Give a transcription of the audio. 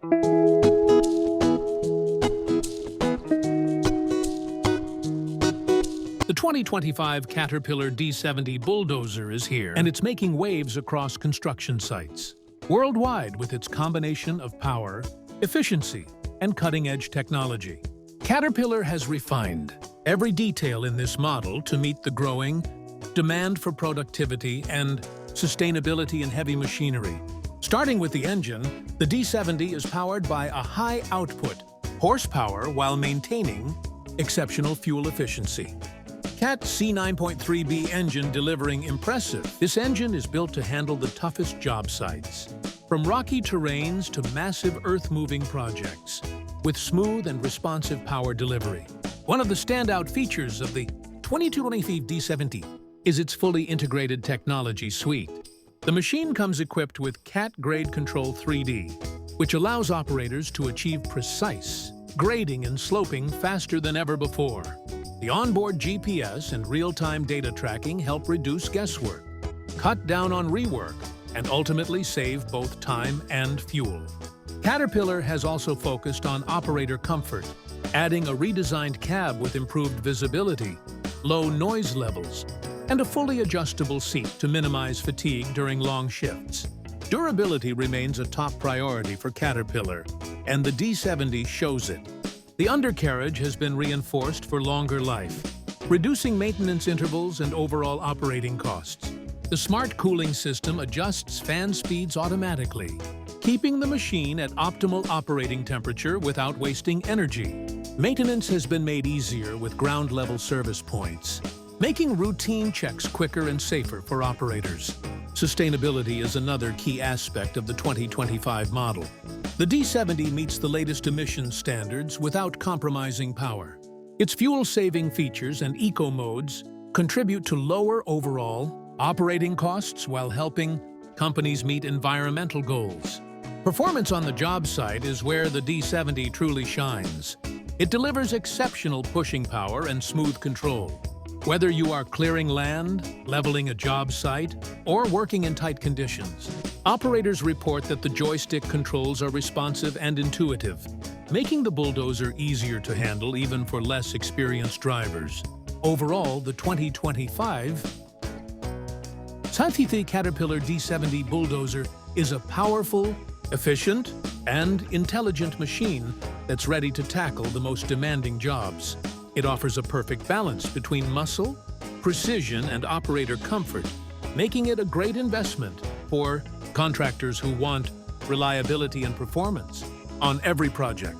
The 2025 Caterpillar D70 bulldozer is here, and it's making waves across construction sites. Worldwide with its combination of power, efficiency, and cutting-edge technology. Caterpillar has refined every detail in this model to meet the growing demand for productivity and sustainability in heavy machinery. Starting with the engine, the D70 is powered by a high-output horsepower while maintaining exceptional fuel efficiency. Cat C9.3B engine delivering impressive. This engine is built to handle the toughest job sites, from rocky terrains to massive earth-moving projects, with smooth and responsive power delivery. One of the standout features of the 2025 D70 is its fully integrated technology suite. The machine comes equipped with Cat Grade Control 3D, which allows operators to achieve precise grading and sloping faster than ever before. The onboard GPS and real-time data tracking help reduce guesswork, cut down on rework, and ultimately save both time and fuel. Caterpillar has also focused on operator comfort, adding a redesigned cab with improved visibility, low noise levels, and a fully adjustable seat to minimize fatigue during long shifts. Durability remains a top priority for Caterpillar, and the D70 shows it. The undercarriage has been reinforced for longer life, reducing maintenance intervals and overall operating costs. The smart cooling system adjusts fan speeds automatically, keeping the machine at optimal operating temperature without wasting energy. Maintenance has been made easier with ground-level service points, making routine checks quicker and safer for operators. Sustainability is another key aspect of the 2025 model. The D70 meets the latest emissions standards without compromising power. Its fuel-saving features and eco modes contribute to lower overall operating costs while helping companies meet environmental goals. Performance on the job site is where the D70 truly shines. It delivers exceptional pushing power and smooth control. Whether you are clearing land, leveling a job site, or working in tight conditions, operators report that the joystick controls are responsive and intuitive, making the bulldozer easier to handle even for less experienced drivers. Overall, the 2025 Sath Caterpillar D70 bulldozer is a powerful, efficient, and intelligent machine that's ready to tackle the most demanding jobs. It offers a perfect balance between muscle, precision, and operator comfort, making it a great investment for contractors who want reliability and performance on every project.